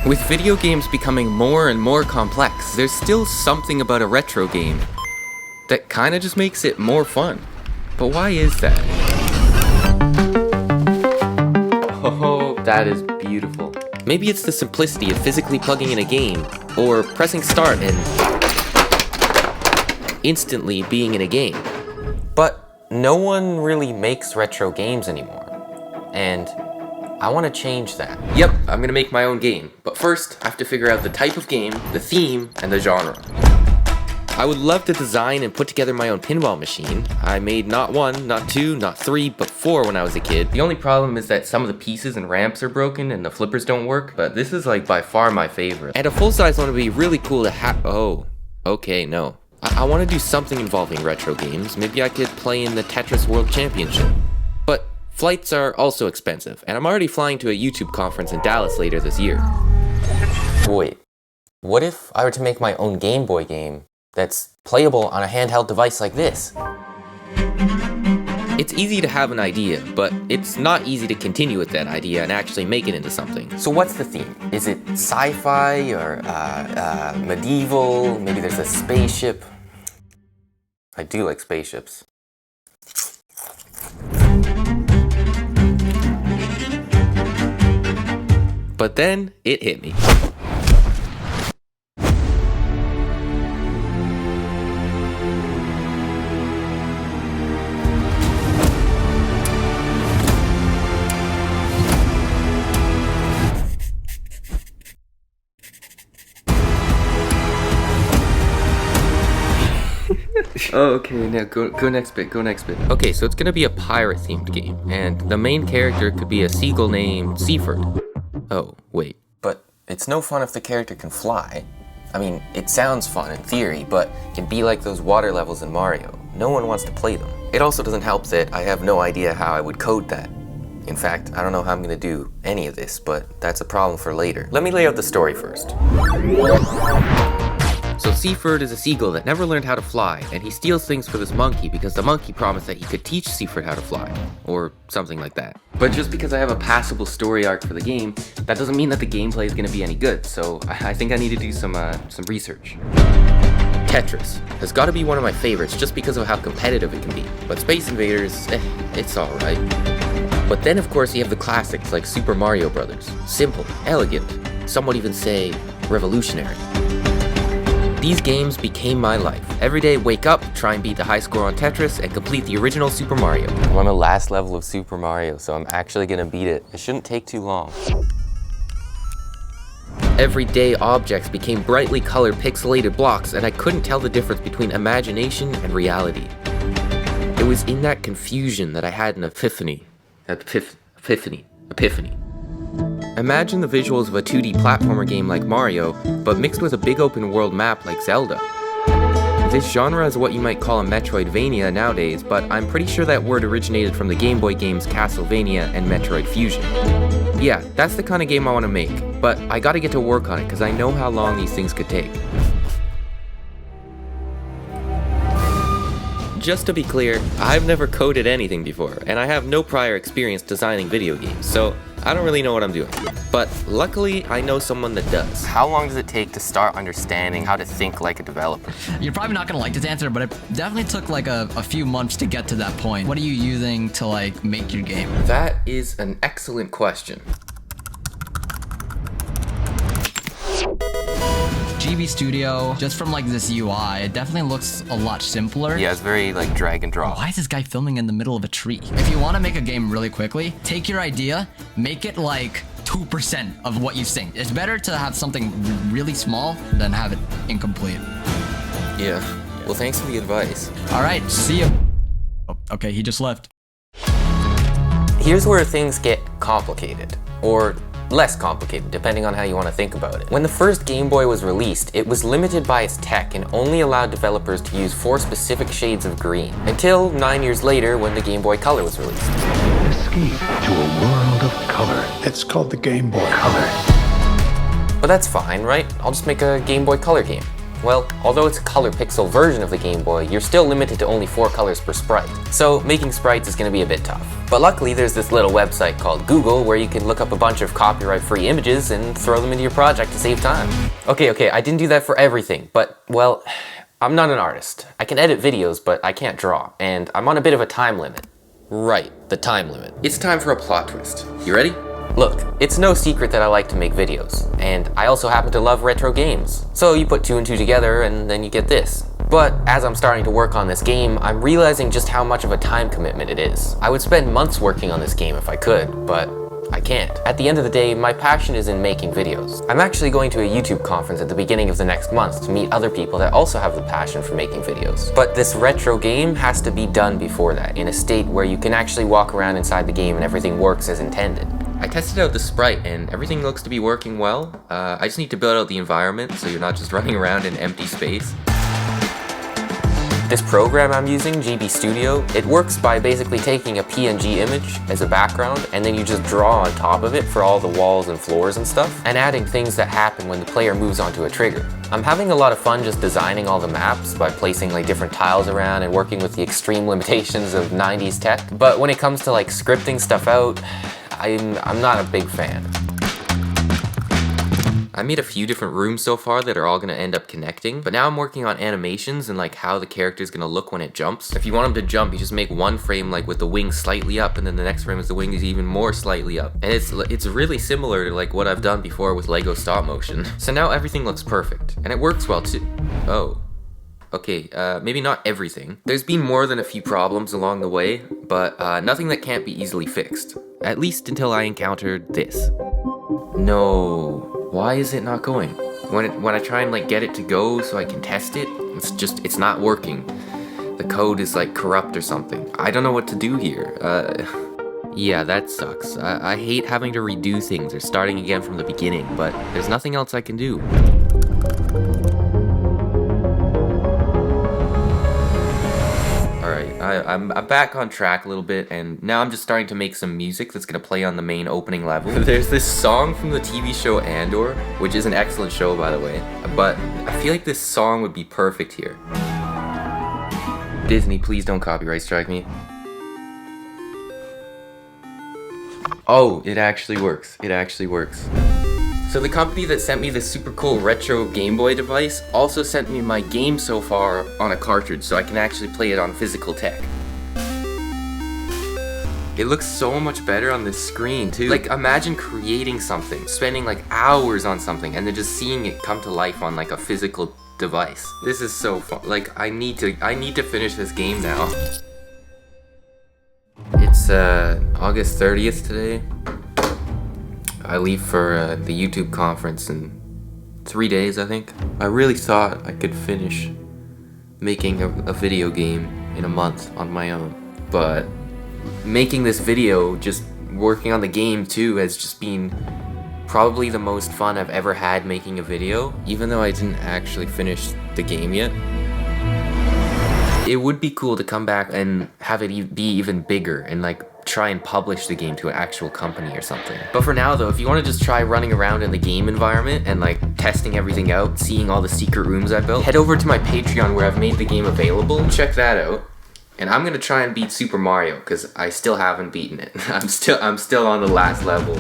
With video games becoming more and more complex, there's still something about a retro game that kinda just makes it more fun. But why is that? Oh, that is beautiful. Maybe it's the simplicity of physically plugging in a game, or pressing start and instantly being in a game. But no one really makes retro games anymore, and I want to change that. Yep, I'm gonna make my own game, but first I have to figure out the type of game, the theme, and the genre. I would love to design and put together my own pinball machine. I made not one, not two, not three, but 4 when I was a kid. The only problem is that some of the pieces and ramps are broken and the flippers don't work, but this is like by far my favorite. And a full-size one would be really cool to have. Oh, okay, no. I want to do something involving retro games. Maybe I could play in the Tetris World Championship. But flights are also expensive, and I'm already flying to a YouTube conference in Dallas later this year. Wait, what if I were to make my own Game Boy game that's playable on a handheld device like this? It's easy to have an idea, but it's not easy to continue with that idea and actually make it into something. So what's the theme? Is it sci-fi or medieval? Maybe there's a spaceship. I do like spaceships. But then it hit me. Oh, okay, now go next bit. Okay, so it's gonna be a pirate-themed game, and the main character could be a seagull named Seaford. Oh, wait. But it's no fun if the character can fly. I mean, it sounds fun in theory, but it can be like those water levels in Mario. No one wants to play them. It also doesn't help that I have no idea how I would code that. In fact, I don't know how I'm gonna do any of this, but that's a problem for later. Let me lay out the story first. So Seaford is a seagull that never learned how to fly, and he steals things for this monkey because the monkey promised that he could teach Seaford how to fly, or something like that. But just because I have a passable story arc for the game, that doesn't mean that the gameplay is going to be any good, so I think I need to do some research. Tetris has got to be one of my favorites just because of how competitive it can be, but Space Invaders, it's alright. But then of course you have the classics like Super Mario Bros. Simple, elegant, some would even say revolutionary. These games became my life. Every day, wake up, try and beat the high score on Tetris, and complete the original Super Mario. I'm on the last level of Super Mario, so I'm actually gonna beat it. It shouldn't take too long. Everyday objects became brightly colored pixelated blocks, and I couldn't tell the difference between imagination and reality. It was in that confusion that I had an epiphany. Imagine the visuals of a 2D platformer game like Mario, but mixed with a big open world map like Zelda. This genre is what you might call a Metroidvania nowadays, but I'm pretty sure that word originated from the Game Boy games Castlevania and Metroid Fusion. Yeah, that's the kind of game I want to make, but I gotta get to work on it because I know how long these things could take. Just to be clear, I've never coded anything before, and I have no prior experience designing video games, so I don't really know what I'm doing. But luckily, I know someone that does. How long does it take to start understanding how to think like a developer? You're probably not gonna like this answer, but it definitely took like a few months to get to that point. What are you using to like make your game? That is an excellent question. GB Studio, just from like this UI, it definitely looks a lot simpler. Yeah, it's very like drag and drop. Why is this guy filming in the middle of a tree? If you want to make a game really quickly, take your idea, make it like 2% of what you think. It's better to have something really small than have it incomplete. Yeah, well thanks for the advice. All right, see you. Oh, okay, he just left. Here's where things get complicated, or less complicated, depending on how you want to think about it. When the first Game Boy was released, it was limited by its tech and only allowed developers to use 4 specific shades of green, until 9 years later when the Game Boy Color was released. Escape to a world of color. It's called the Game Boy Color. But that's fine, right? I'll just make a Game Boy Color game. Well, although it's a color pixel version of the Game Boy, you're still limited to only 4 colors per sprite, so making sprites is going to be a bit tough. But luckily there's this little website called Google where you can look up a bunch of copyright-free images and throw them into your project to save time. Okay, I didn't do that for everything, but, well, I'm not an artist. I can edit videos, but I can't draw, and I'm on a bit of a time limit. Right, the time limit. It's time for a plot twist. You ready? Look, it's no secret that I like to make videos, and I also happen to love retro games. So you put 2 and 2 together and then you get this. But as I'm starting to work on this game, I'm realizing just how much of a time commitment it is. I would spend months working on this game if I could, but I can't. At the end of the day, my passion is in making videos. I'm actually going to a YouTube conference at the beginning of the next month to meet other people that also have the passion for making videos. But this retro game has to be done before that, in a state where you can actually walk around inside the game and everything works as intended. I tested out the sprite and everything looks to be working well. I just need to build out the environment so you're not just running around in empty space. This program I'm using, GB Studio, it works by basically taking a PNG image as a background and then you just draw on top of it for all the walls and floors and stuff, and adding things that happen when the player moves onto a trigger. I'm having a lot of fun just designing all the maps by placing like different tiles around and working with the extreme limitations of 90s tech, but when it comes to like scripting stuff out, I'm not a big fan. I made a few different rooms so far that are all going to end up connecting, but now I'm working on animations and like how the character is going to look when it jumps. If you want him to jump, you just make one frame like with the wing slightly up, and then the next frame is the wing is even more slightly up. And it's really similar to like what I've done before with Lego stop motion. So now everything looks perfect, and it works well too. Oh. Okay, maybe not everything. There's been more than a few problems along the way, but nothing that can't be easily fixed. At least until I encountered this. No, why is it not going? When I try and like get it to go so I can test it, it's not working. The code is like corrupt or something. I don't know what to do here. Yeah, that sucks. I hate having to redo things or starting again from the beginning, but there's nothing else I can do. I'm back on track a little bit, and now I'm just starting to make some music that's gonna play on the main opening level. There's this song from the TV show Andor, which is an excellent show by the way, but I feel like this song would be perfect here. Disney, please don't copyright strike me. Oh, it actually works. It actually works. So the company that sent me this super cool retro Game Boy device also sent me my game so far on a cartridge so I can actually play it on physical tech. It looks so much better on this screen too. Like imagine creating something, spending like hours on something and then just seeing it come to life on like a physical device. This is so fun. Like I need to finish this game now. It's August 30th today. I leave for the YouTube conference in 3 days, I think. I really thought I could finish making a video game in a month on my own. But making this video, just working on the game too, has just been probably the most fun I've ever had making a video, even though I didn't actually finish the game yet. It would be cool to come back and have it be even bigger and like try and publish the game to an actual company or something. But for now though, if you want to just try running around in the game environment and like testing everything out, seeing all the secret rooms I built, head over to my Patreon where I've made the game available and check that out. And I'm gonna try and beat Super Mario because I still haven't beaten it. I'm still on the last level.